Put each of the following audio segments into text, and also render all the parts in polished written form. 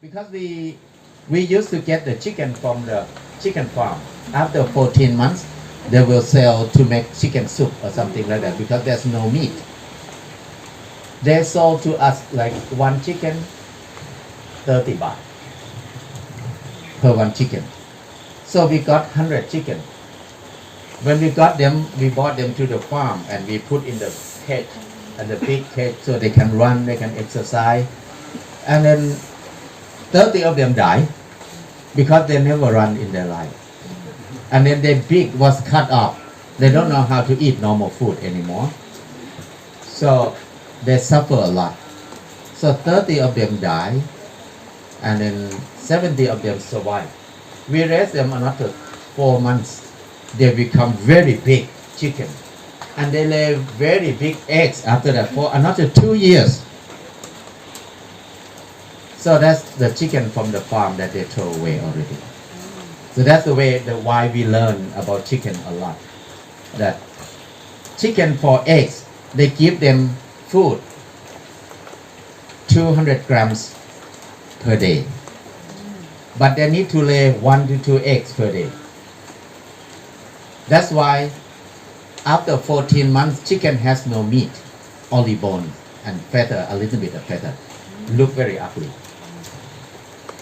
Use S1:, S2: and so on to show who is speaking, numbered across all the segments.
S1: because we used to get the chicken from the chicken farm. After 14 months, they will sell to make chicken soup or something like that because there's no meat. They sold to us like one chicken, 30 baht per one chicken. So we got 100 chicken. When we got them, we brought them to the farm and we put in the cage, and the big cage, so they can run, they can exercise. And then 30 of them died because they never run in their life. And then their beak was cut off. They don't know how to eat normal food anymore. So they suffer a lot. So 30 of them die, and then 70 of them survive. We raised them another 4 months. They become very big chicken. And they lay very big eggs after that for another 2 years. So that's the chicken from the farm that they throw away already. So that's the way why we learn about chicken a lot. That chicken for eggs, they give them food 200 grams per day. But they need to lay 1 to 2 eggs per day. That's why after 14 months, chicken has no meat, only bone and feather, a little bit of feather. Look very ugly.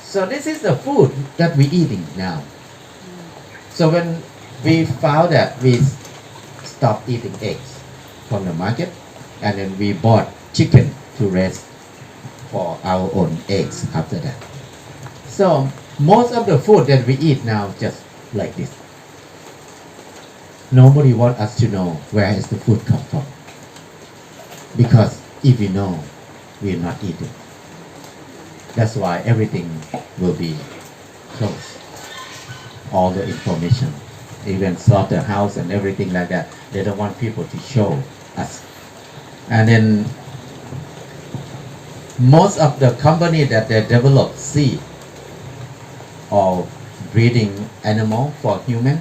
S1: So this is the food that we're eating now. So when we found that, we stopped eating eggs from the market, and then we bought chicken to raise for our own eggs after that. So most of the food that we eat now just like this. Nobody wants us to know where is the food come from. Because if we know, we will not eat it. That's why everything will be closed. All the information, even slaughterhouse and everything like that, they don't want people to show us. And then most of the company that they develop seed or breeding animal for human,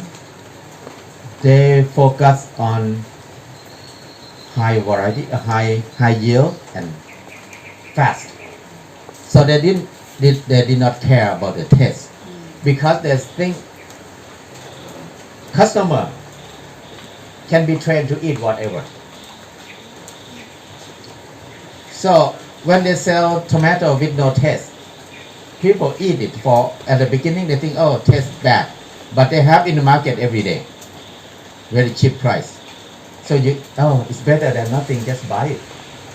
S1: they focus on high variety, high yield and fast. So they did not care about the taste because they think customer can be trained to eat whatever. So when they sell tomato with no taste, people eat it for, at the beginning they think, oh, tastes bad, but they have in the market every day, very cheap price. So it's better than nothing, just buy it.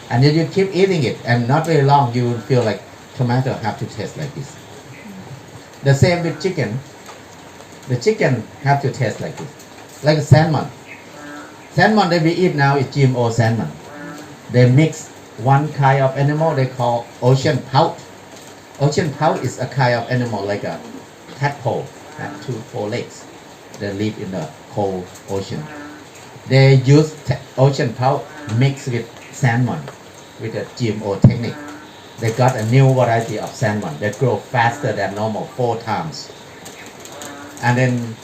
S1: And then you keep eating it, and not very long you will feel like tomato have to taste like this. The same with chicken. The chicken have to taste like this. Like a salmon. Salmon that we eat now is GMO salmon. They mix one kind of animal they call ocean pout. Ocean pout is a kind of animal like a tadpole, have 4 legs. They live in the cold ocean. They use ocean pout mixed with salmon with a GMO technique. They got a new variety of salmon that grow faster than normal 4 times. And then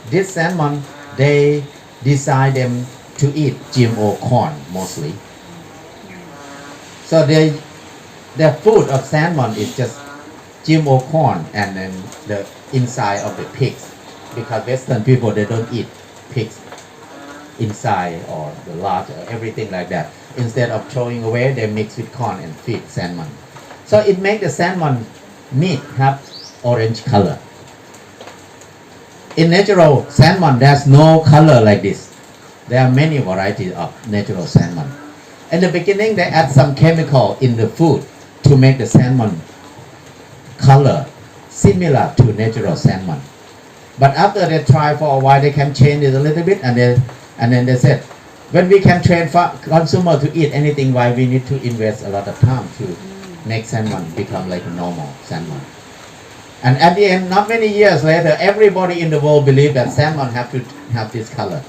S1: this salmon, they decide them to eat GMO corn mostly. So their food of salmon is just GMO corn and then the inside of the pigs. Because Western people, they don't eat pigs inside or the lard or everything like that. Instead of throwing away, they mix with corn and feed salmon. So it makes the salmon meat have orange color. In natural salmon, there's no color like this. There are many varieties of natural salmon. In the beginning, they add some chemical in the food to make the salmon color similar to natural salmon. But after they try for a while, they can change it a little bit, and then they said, when we can train consumer to eat anything, why we need to invest a lot of time to make salmon become like a normal salmon. And at the end, not many years later, everybody in the world believed that salmon have to have this color.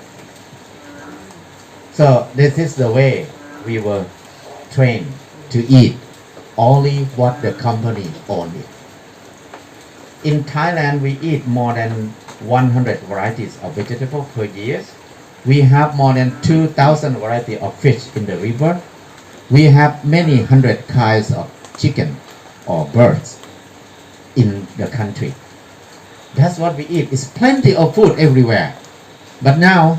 S1: So this is the way we were trained to eat only what the company owned it. In Thailand, we eat more than 100 varieties of vegetables per year. We have more than 2,000 varieties of fish in the river. We have many hundred kinds of chicken or birds. in the country. That's what we eat. It's plenty of food everywhere. But now,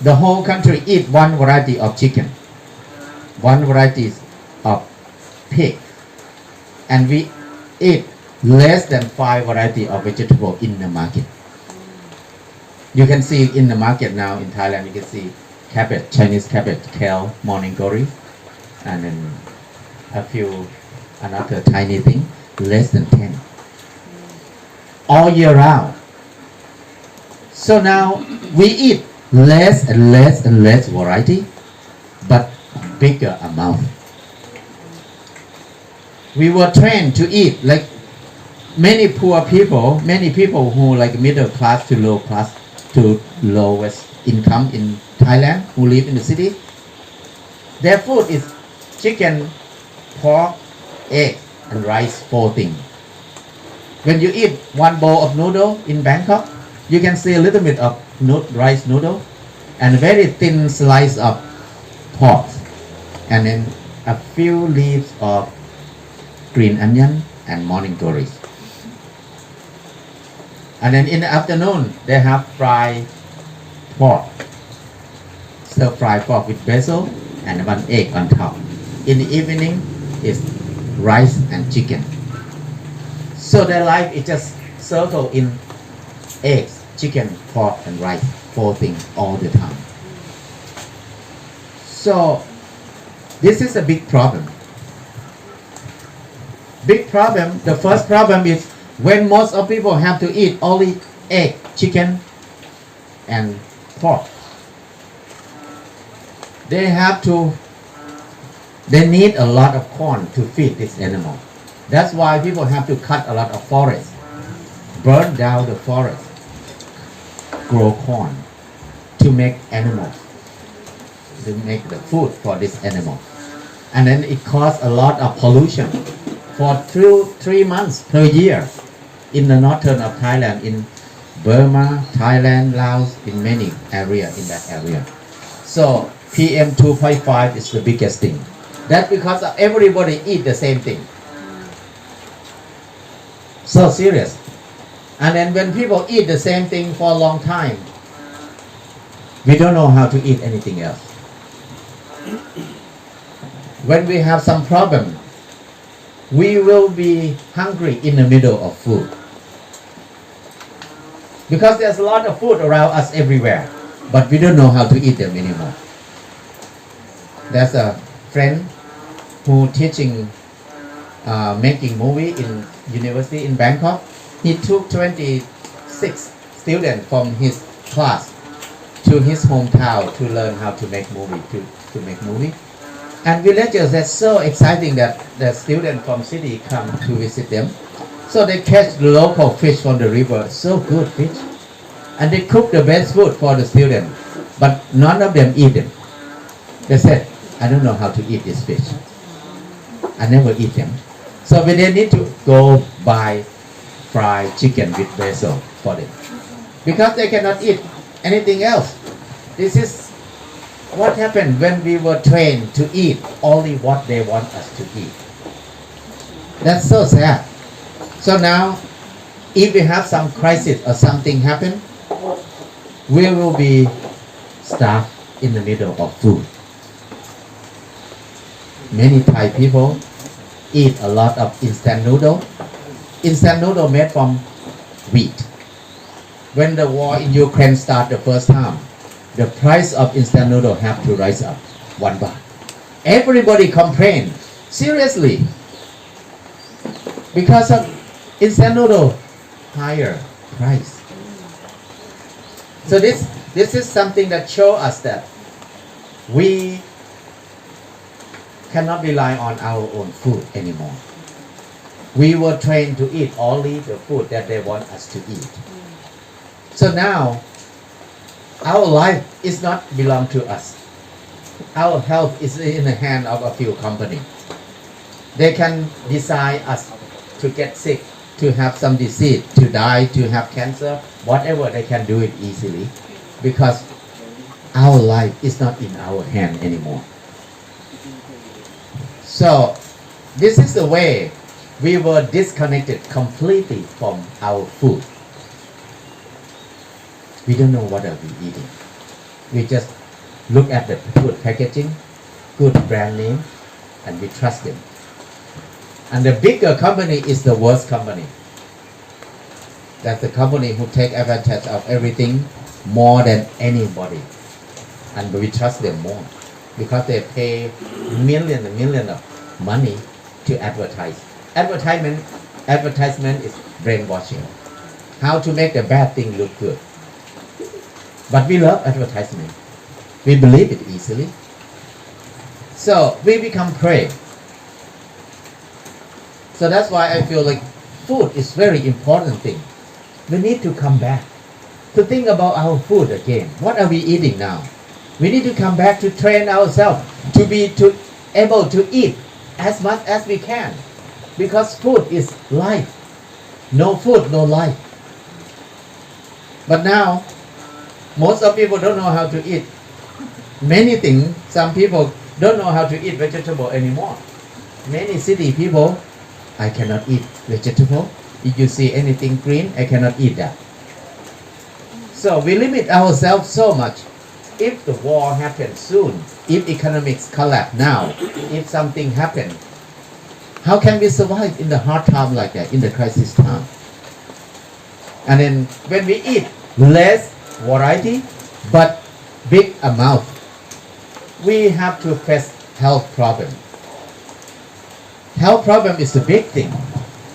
S1: the whole country eat one variety of chicken, one variety of pig, and we eat less than 5 variety of vegetable in the market. You can see in the market now in Thailand, you can see cabbage, Chinese cabbage, kale, morning glory, and then a few another tiny thing, less than 10. All year round. So now we eat less and less and less variety, but bigger amount. We were trained to eat like many poor people, many people who like middle class to lowest income in Thailand who live in the city. Their food is chicken, pork, egg, and rice, 4 things. When you eat one bowl of noodle in Bangkok, you can see a little bit of rice noodle and a very thin slice of pork, and then a few leaves of green onion and morning glories. And then in the afternoon, they have fried pork, stir-fried pork with basil and 1 egg on top. In the evening, is rice and chicken. So their life is just circle in eggs, chicken, pork, and rice, 4 things all the time. So this is a big problem. Big problem. The first problem is when most of people have to eat only egg, chicken, and pork. They need a lot of corn to feed this animal. That's why people have to cut a lot of forest, burn down the forest, grow corn to make animals, to make the food for this animal. And then it causes a lot of pollution for 3 months per year in the northern of Thailand, in Burma, Thailand, Laos, in many areas in that area. So PM 2.5 is the biggest thing. That's because everybody eat the same thing. So serious. And then when people eat the same thing for a long time, we don't know how to eat anything else. When we have some problem, we will be hungry in the middle of food. Because there's a lot of food around us everywhere, but we don't know how to eat them anymore. There's a friend who teaching making movie in university in Bangkok. He took 26 students from his class to his hometown to learn how to make movie, to make movie. And villagers, that's so exciting that the students from city come to visit them. So they catch the local fish from the river, so good fish. And they cook the best food for the students, but none of them eat them. They said, I don't know how to eat this fish. I never eat them. So when they need to go buy fried chicken with basil for them. Because they cannot eat anything else. This is what happened when we were trained to eat only what they want us to eat. That's so sad. So now, if we have some crisis or something happen, we will be stuck in the middle of food. Many Thai people eat a lot of instant noodle. Instant noodle made from wheat. When the war in Ukraine started the first time, the price of instant noodle have to rise up 1 baht. Everybody complained, seriously, because of instant noodle higher price. So this is something that shows us that we cannot rely on our own food anymore. We were trained to eat only the food that they want us to eat. So now, our life is not belong to us. Our health is in the hand of a few companies. They can decide us to get sick, to have some disease, to die, to have cancer, whatever, they can do it easily because our life is not in our hand anymore. So this is the way we were disconnected completely from our food. We don't know what are we eating. We just look at the food packaging, good brand name, and we trust them. And the bigger company is the worst company. That's the company who take advantage of everything more than anybody. And we trust them more because they pay millions and millions of money to advertise. Advertisement is brainwashing. How to make the bad thing look good. But we love advertisement. We believe it easily. So we become prey. So that's why I feel like food is very important thing. We need to come back to think about our food again. What are we eating now? We need to come back to train ourselves to be able to eat as much as we can, because food is life. No food, no life. But now, most of people don't know how to eat many things. Some people don't know how to eat vegetable anymore. Many city people, I cannot eat vegetable. If you see anything green, I cannot eat that. So we limit ourselves so much. If the war happens soon, if economics collapse now, if something happens, how can we survive in the hard time like that, in the crisis time? And then when we eat less variety, but big amount, we have to face health problem. Health problem is a big thing,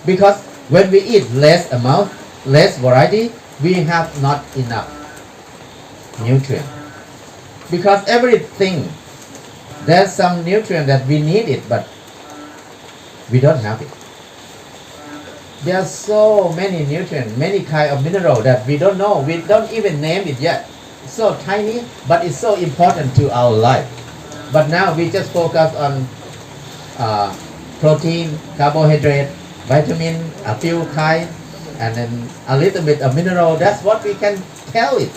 S1: because when we eat less amount, less variety, we have not enough nutrient. Because everything, there's some nutrient that we need it, but we don't have it. There are so many nutrients, many kind of mineral that we don't know. We don't even name it yet. It's so tiny, but it's so important to our life. But now we just focus on protein, carbohydrate, vitamin, a few kind, and then a little bit of mineral. That's what we can tell it.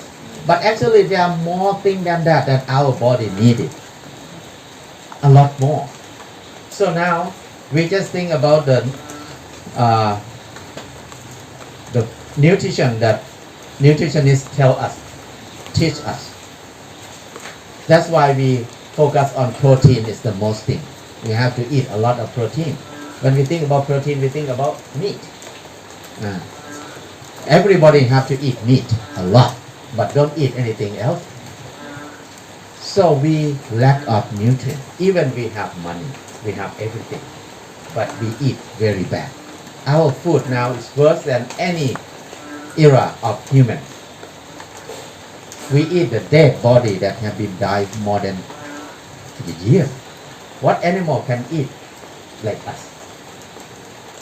S1: But actually there are more things than that our body needed. A lot more. So now we just think about the nutrition that nutritionists tell us, teach us. That's why we focus on protein is the most thing. We have to eat a lot of protein. When we think about protein, we think about meat. Everybody have to eat meat a lot, but don't eat anything else. So we lack of nutrients. Even we have money, we have everything, but we eat very bad. Our food now is worse than any era of human. We eat the dead body that have been died more than a year. What animal can eat like us?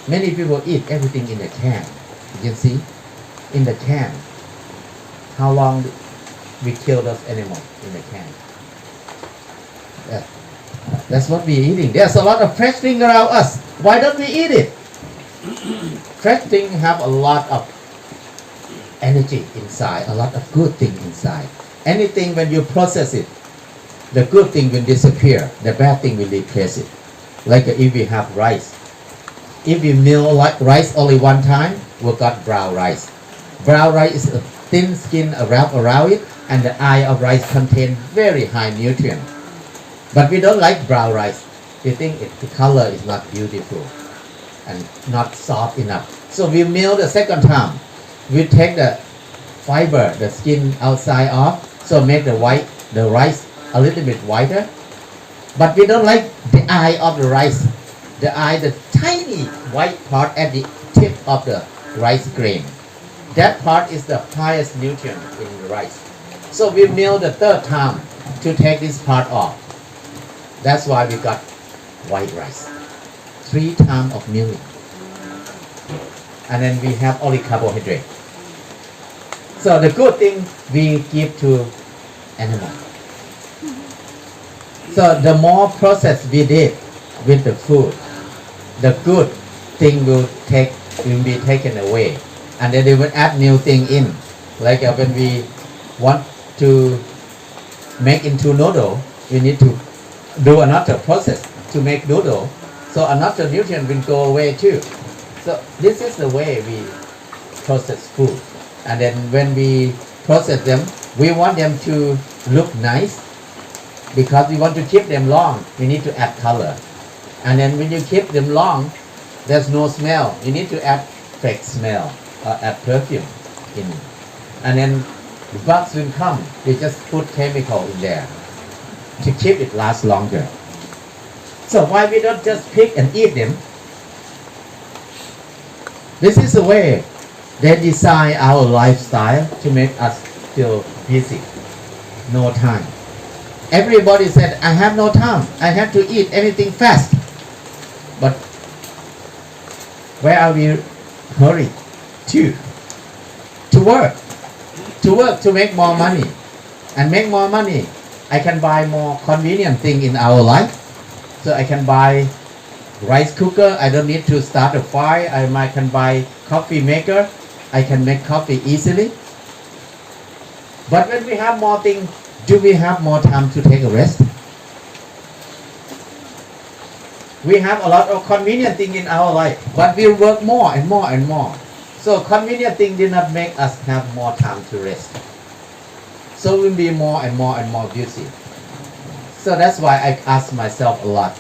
S1: Many people eat everything in the can. You can see in the can. How long we kill those animals in the can? That's what we're eating. There's a lot of fresh things around us. Why don't we eat it? Fresh things have a lot of energy inside, a lot of good things inside. Anything when you process it, the good thing will disappear, the bad thing will replace it. Like if we have rice. If we mill like rice only one time, we got brown rice. Brown rice is a thin skin around it, and the eye of rice contains very high nutrients. But we don't like brown rice. We think the color is not beautiful and not soft enough. So we mill the second time. We take the fiber, the skin outside off, so make the rice a little bit whiter. But we don't like the eye of the rice. The tiny white part at the tip of the rice grain. That part is the highest nutrient in the rice. So we mill the third time to take this part off. That's why we got white rice. 3 times of milling. And then we have only carbohydrate. So the good thing we give to animal. So the more process we did with the food, the good thing will be taken away, and then they will add new thing in. Like when we want to make into noodle, we need to do another process to make noodle. So another nutrient will go away too. So this is the way we process food. And then when we process them, we want them to look nice because we want to keep them long. We need to add color. And then when you keep them long, there's no smell. You need to add fake smell or add perfume in. And then bugs will come. We just put chemical in there to keep it last longer. So why we don't just pick and eat them? This is the way they design our lifestyle to make us feel busy. No time. Everybody said, I have no time. I have to eat anything fast. But where are we hurried to? To work. To work to make more money. And make more money, I can buy more convenient thing in our life. So I can buy rice cooker. I don't need to start a fire. I can buy coffee maker. I can make coffee easily. But when we have more things, do we have more time to take a rest? We have a lot of convenient things in our life, but we work more and more and more. So convenient things did not make us have more time to rest. So we'll be more and more and more busy. So that's why I ask myself a lot,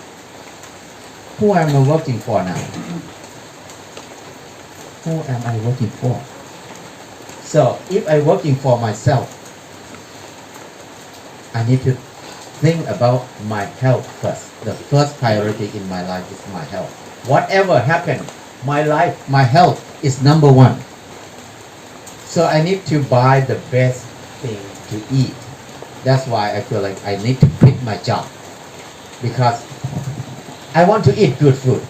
S1: who am I working for now? Who am I working for? So if I'm working for myself, I need to think about my health first. The first priority in my life is my health. Whatever happened, my life, my health is number one. So I need to buy the best thing to eat. That's why I feel like I need to quit my job. Because I want to eat good food.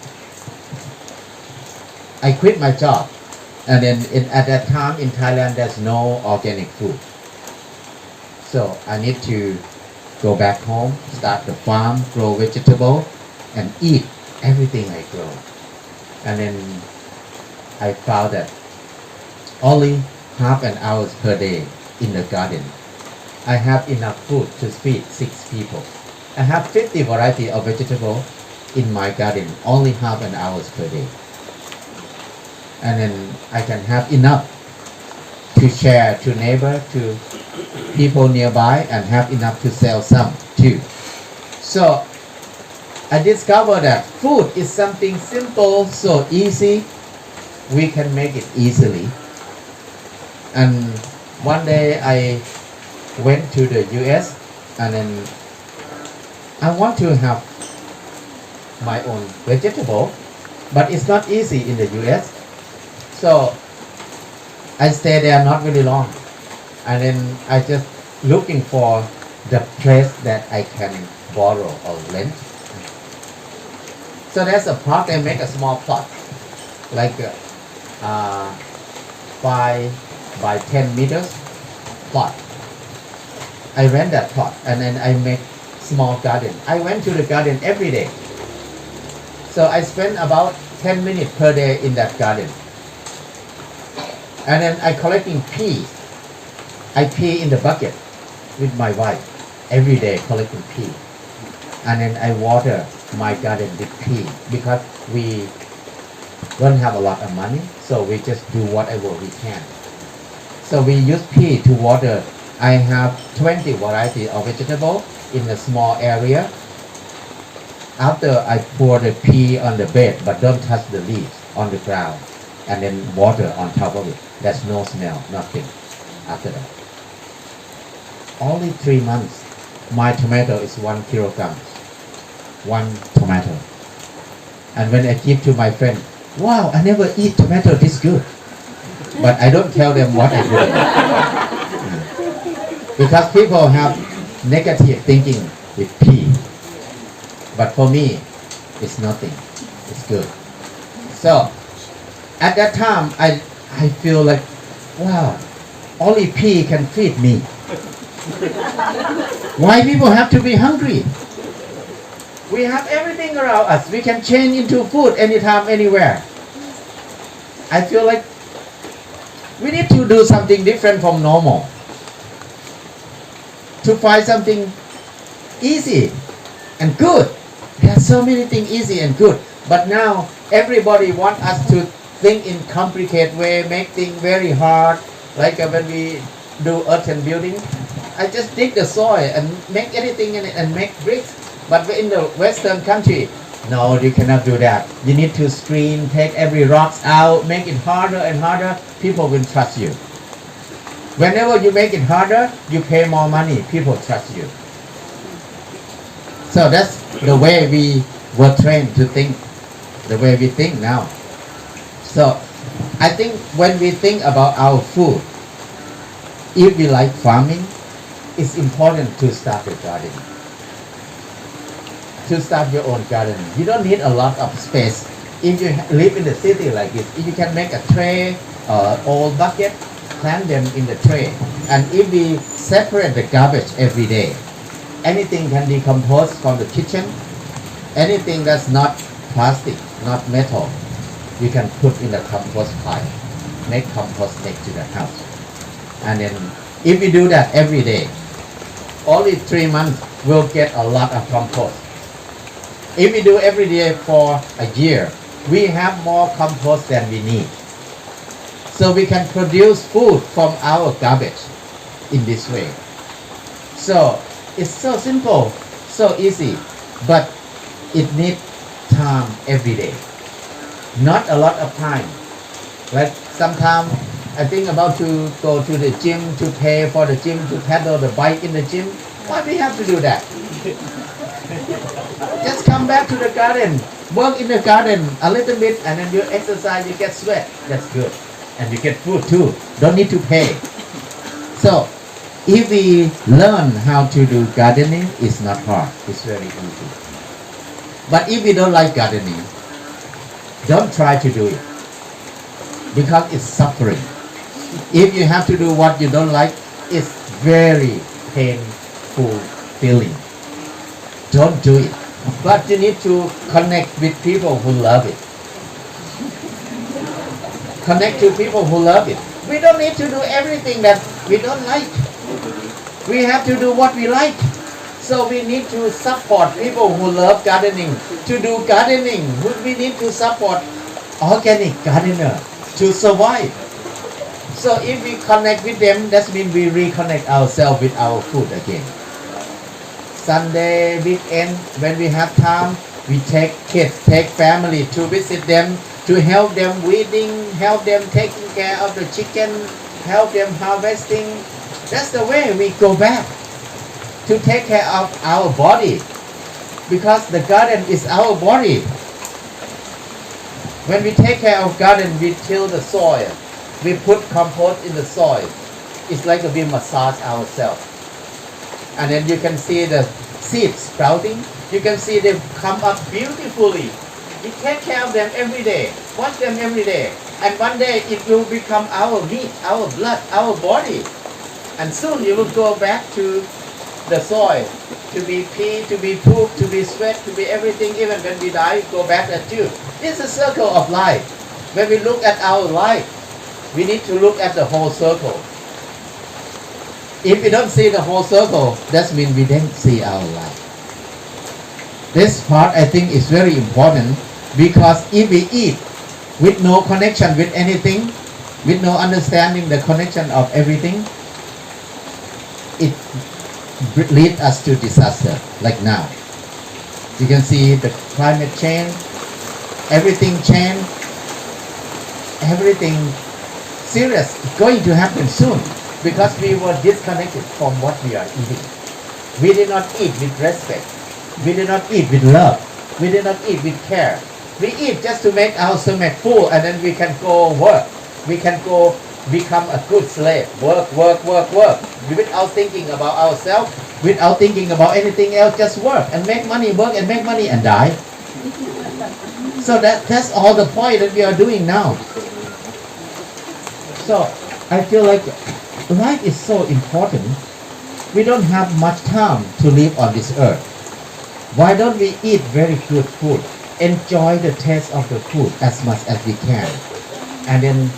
S1: I quit my job. And then at that time in Thailand, there's no organic food. So I need to go back home, start the farm, grow vegetable, and eat everything I grow. And then I found that only half an hour per day in the garden, I have enough food to feed 6 people. I have 50 variety of vegetable in my garden, only half an hour per day. And then I can have enough to share to neighbor, to people nearby, and have enough to sell some too. So I discovered that food is something simple, so easy. We can make it easily. And one day I went to the US, and then I want to have my own vegetable, but it's not easy in the US. So I stay there not really long, and then I just looking for the place that I can borrow or rent. So there's a plot. They make a small plot, like 5 by 10 meters plot. I rent that plot, and then I make small garden. I went to the garden every day. So I spend about 10 minutes per day in that garden. And then I collecting peas. I pee in the bucket with my wife every day, collecting pea. And then I water my garden with pea because we don't have a lot of money, so we just do whatever we can. So we use pea to water. I have 20 varieties of vegetable in a small area. After I pour the pea on the bed, but don't touch the leaves on the ground, and then water on top of it. There's no smell, nothing after that. Only 3 months, my tomato is 1 kilogram. 1 tomato. And when I give to my friend, wow, I never eat tomato this good. But I don't tell them what I do. Because people have negative thinking with pea. But for me, it's nothing. It's good. So, at that time, I feel like, wow, only pea can feed me. Why people have to be hungry? We have everything around us. We can change into food anytime, anywhere. I feel like we need to do something different from normal. To find something easy and good. There are so many things easy and good. But now everybody want us to think in complicated way, make things very hard. Like when we do earth and building, I just dig the soil and make anything in it and make bricks. But in the Western country, no, you cannot do that. You need to screen, take every rocks out, make it harder and harder. People will trust you. Whenever you make it harder, you pay more money. People trust you. So that's the way we were trained to think, the way we think now. So I think when we think about our food, if we like farming, it's important to start a garden. To start your own garden. You don't need a lot of space. If you live in the city like this, if you can make a tray or old bucket, plant them in the tray. And if we separate the garbage every day, anything can decompose from the kitchen, anything that's not plastic, not metal, you can put in the compost pile, make compost next to the house. And then if we do that every day, only 3 months we'll get a lot of compost. If we do every day for a year, we have more compost than we need. So we can produce food from our garbage in this way. So it's so simple, so easy, but it needs time every day. Not a lot of time. Like sometimes I think about to go to the gym, to pay for the gym, to pedal the bike in the gym. Why we have to do that? Just come back to the garden, work in the garden a little bit, and then you exercise, you get sweat. That's good. And you get food too. Don't need to pay. So if we learn how to do gardening, it's not hard. It's very easy. But if we don't like gardening, don't try to do it, because it's suffering. If you have to do what you don't like, it's very painful feeling. Don't do it. But you need to connect with people who love it. Connect to people who love it. We don't need to do everything that we don't like. We have to do what we like. So we need to support people who love gardening. To do gardening, we need to support organic gardener to survive. So if we connect with them, that means we reconnect ourselves with our food again. Sunday, weekend, when we have time, we take kids, take family to visit them, to help them weeding, help them taking care of the chicken, help them harvesting. That's the way we go back to take care of our body, because the garden is our body. When we take care of garden, we till the soil, we put compost in the soil. It's like we massage ourselves. And then you can see the seeds sprouting. You can see them come up beautifully. We take care of them every day, watch them every day. And one day it will become our meat, our blood, our body. And soon you will go back to the soil, to be pee, to be poop, to be sweat, to be everything. Even when we die, go back at you. It's a circle of life. When we look at our life, we need to look at the whole circle. If we don't see the whole circle, that means we don't see our life. This part I think is very important, because if we eat with no connection with anything, with no understanding the connection of everything, it leads us to disaster, like now. You can see the climate change, everything change, everything serious going to happen soon, because we were disconnected from what we are eating. We did not eat with respect. We did not eat with love. We did not eat with care. We eat just to make our stomach full, and then we can go work. We can go become a good slave. Work, work, work, work. Without thinking about ourselves, without thinking about anything else, just work and make money, work and make money and die. So that's all the point that we are doing now. So I feel like life is so important. We don't have much time to live on this earth. Why don't we eat very good food? Enjoy the taste of the food as much as we can. And then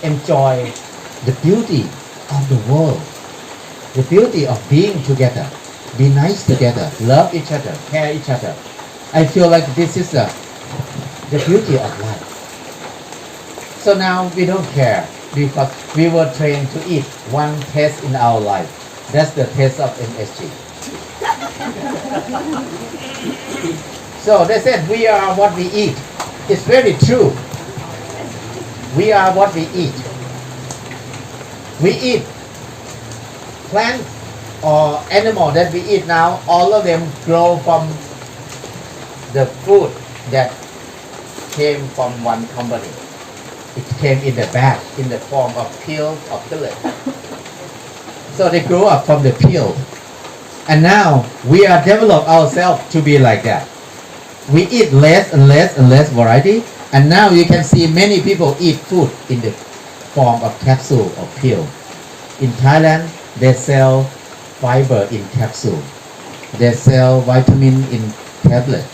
S1: enjoy the beauty of the world. The beauty of being together. Be nice together. Love each other. Care each other. I feel like this is the beauty of life. So now we don't care because we were trained to eat one taste in our life. That's the taste of MSG. So they said we are what we eat. It's very true. We are what we eat. We eat plant or animal that we eat now, all of them grow from the food that came from one company. It came in the bag, in the form of peels or pellet. So they grew up from the peel. And now we are develop ourselves to be like that. We eat less and less and less variety. And now you can see many people eat food in the form of capsule or pill. In Thailand, they sell fiber in capsule. They sell vitamin in tablet.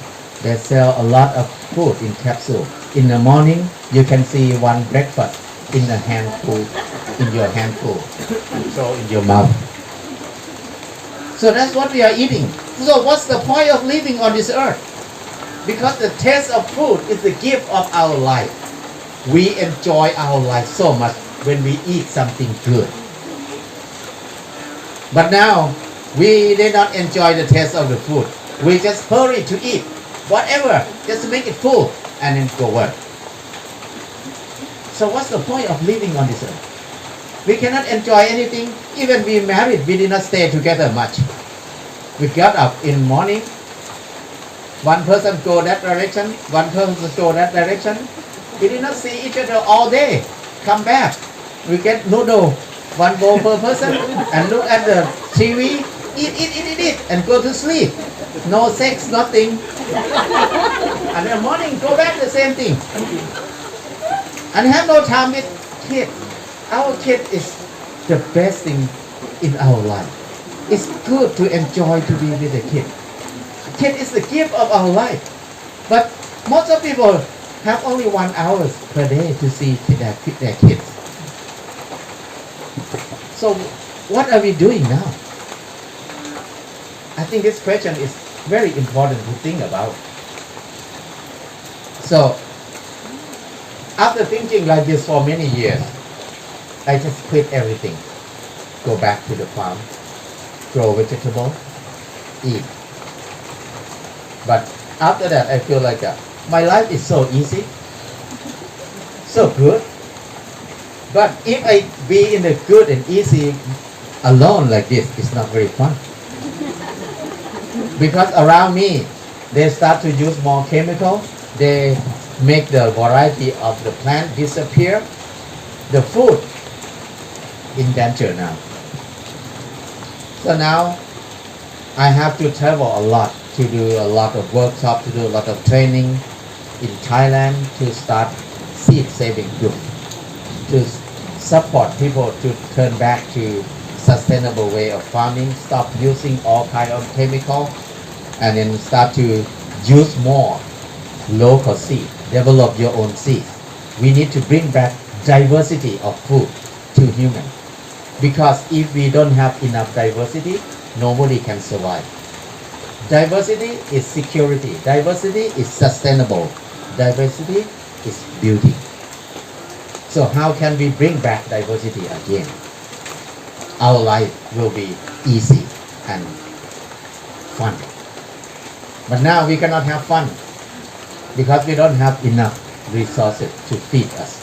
S1: They sell a lot of food in capsule. In the morning, you can see one breakfast in a handful, in your handful, so in your mouth. So that's what we are eating. So what's the point of living on this earth? Because the taste of food is the gift of our life. We enjoy our life so much when we eat something good. But now, we did not enjoy the taste of the food. We just hurry to eat whatever, just to make it full, and then go work. So what's the point of living on this earth? We cannot enjoy anything. Even we married, we did not stay together much. We got up in morning. One person go that direction, one person go that direction. We did not see each other all day. Come back. We get noodle, one bowl per person, and look at the TV, eat, and go to sleep. No sex, nothing. And in the morning, go back the same thing. And have no time with kid. Our kid is the best thing in our life. It's good to enjoy to be with a kid. Kid is the gift of our life. But most of people have only 1 hour per day to see their kids. So what are we doing now? I think this question is very important to think about. So after thinking like this for many years, I just quit everything. Go back to the farm, grow vegetable, eat. But after that, I feel like my life is so easy, so good. But if I be in the good and easy alone like this, it's not very fun. Because around me, they start to use more chemical. They make the variety of the plant disappear. The food in danger now. So now I have to travel a lot to do a lot of workshops, to do a lot of training in Thailand to start seed saving group, to support people to turn back to sustainable way of farming, stop using all kind of chemical, and then start to use more local seed, develop your own seeds. We need to bring back diversity of food to human. Because if we don't have enough diversity, nobody can survive. Diversity is security. Diversity is sustainable. Diversity is beauty. So how can we bring back diversity again? Our life will be easy and fun. But now we cannot have fun because we don't have enough resources to feed us.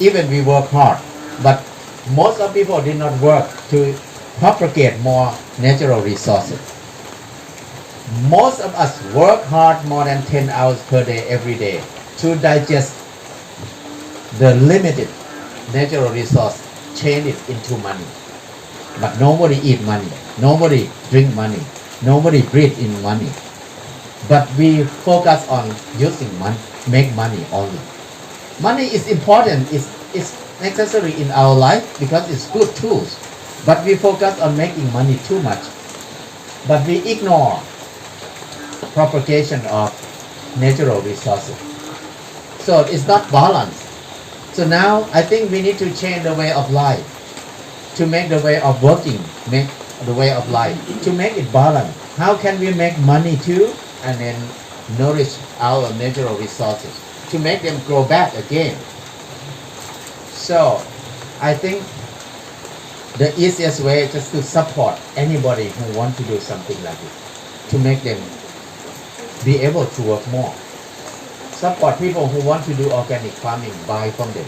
S1: Even we work hard, but most of people did not work to propagate more natural resources. Most of us work hard more than 10 hours per day every day to digest the limited natural resource, change it into money. But nobody eat money, nobody drink money, nobody breathe in money. But we focus on using money, make money only. Money is important, it's necessary in our life because it's good tools. But we focus on making money too much. But we ignore propagation of natural resources. So it's not balanced. So now I think we need to change the way of life, to make the way of working, make the way of life, to make it balanced. How can we make money too and then nourish our natural resources? to make them grow back again. So I think the easiest way is just to support anybody who want to do something like this, to make them be able to work more. Support people who want to do organic farming, buy from them.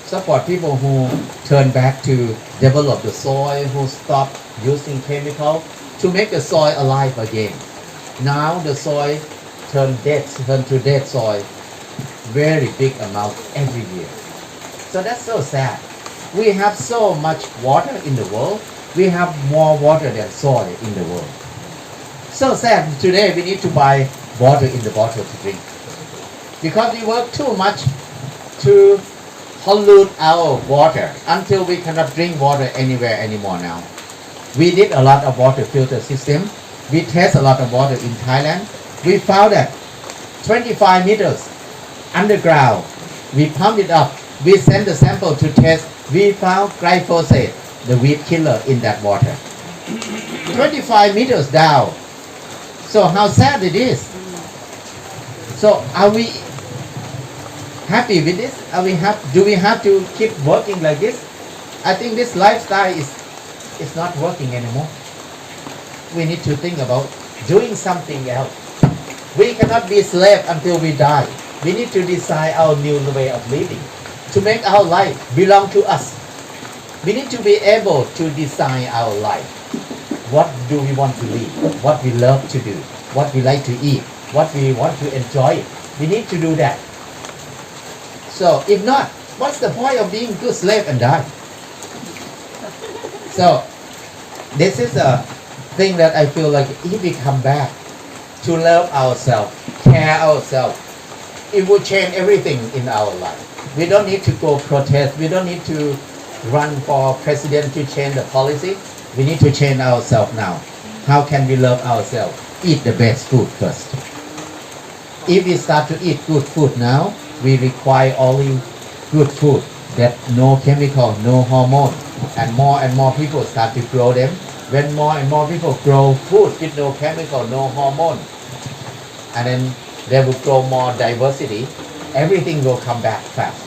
S1: Support people who turn back to develop the soil, who stop using chemical to make the soil alive again. Now the soil turn to dead soil, very big amount every year. So that's so sad. We have so much water in the world. We have more water than soil in the world. So sad. Today we need to buy water in the bottle to drink, because we work too much to pollute our water until we cannot drink water anywhere anymore now. We did a lot of water filter system. We test a lot of water in Thailand. We found that 25 meters underground, we pumped it up. We sent the sample to test. We found glyphosate, the weed killer, in that water. 25 meters down. So how sad it is. So are we happy with this? Do we have to keep working like this? I think this lifestyle is not working anymore. We need to think about doing something else. We cannot be slave until we die. We need to design our new way of living to make our life belong to us. We need to be able to design our life. What do we want to live? What we love to do? What we like to eat? What we want to enjoy? We need to do that. So if not, what's the point of being good slave and die? So this is a thing that I feel like if we come back to love ourselves, care ourselves, it will change everything in our life. We don't need to go protest. We don't need to run for president to change the policy. We need to change ourselves now. How can we love ourselves? Eat the best food first. If we start to eat good food now, we require only good food that no chemical, no hormone, and more people start to grow them. When more and more people grow food with no chemical, no hormone, and then they will grow more diversity, everything will come back fast.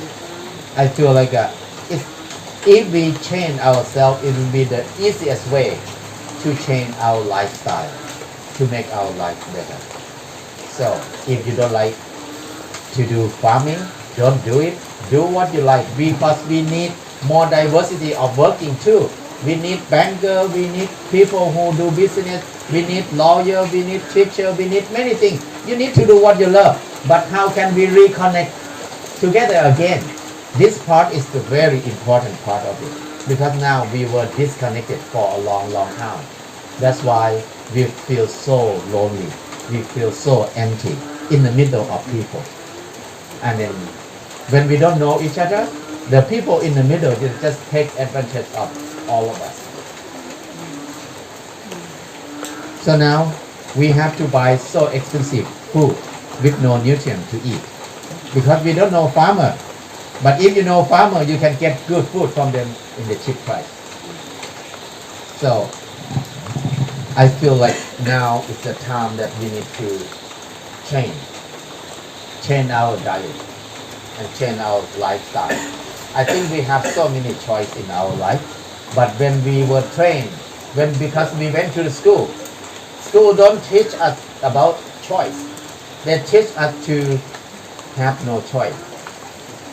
S1: I feel like if we change ourselves, it will be the easiest way to change our lifestyle, to make our life better. So if you don't like to do farming, don't do it. Do what you like, because we need more diversity of working too. We need banker, we need people who do business, we need lawyer, we need teacher, we need many things. You need to do what you love. But how can we reconnect together again? This part is the very important part of it, because now we were disconnected for a long time. That's why we feel so lonely. We feel so empty in the middle of people. And then when we don't know each other, the people in the middle just take advantage of all of us. So now we have to buy so expensive food with no nutrient to eat, because we don't know farmer. But if you know farmer, you can get good food from them in the cheap price. So I feel like now is the time that we need to change our diet and change our lifestyle. I think we have so many choices in our life, but when we were trained, because we went to the school don't teach us about choice. They teach us to have no choice.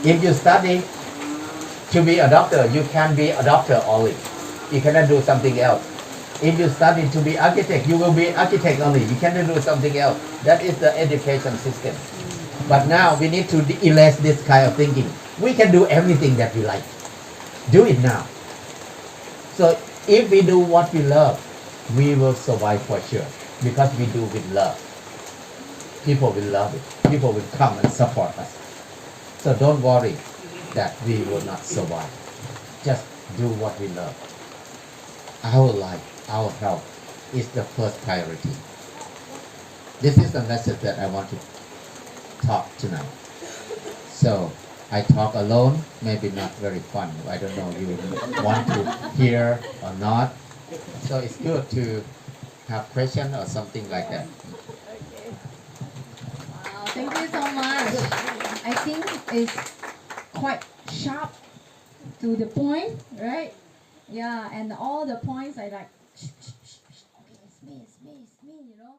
S1: If you study to be a doctor, you can be a doctor only. You cannot do something else. If you study to be architect, you will be architect only. You cannot do something else. That is the education system. But now we need to erase this kind of thinking. We can do everything that we like. Do it now. So if we do what we love, we will survive for sure, because we do with love. People will love it. People will come and support us. So don't worry that we will not survive. Just do what we love. Our life, our health is the first priority. This is the message that I want to talk tonight. So I talk alone, maybe not very fun. I don't know you want to hear or not. So it's good to have question or something like that.
S2: Wow, thank you so much. I think is quite sharp to the point, right? Yeah, and all the points I like, okay, it's me, you know.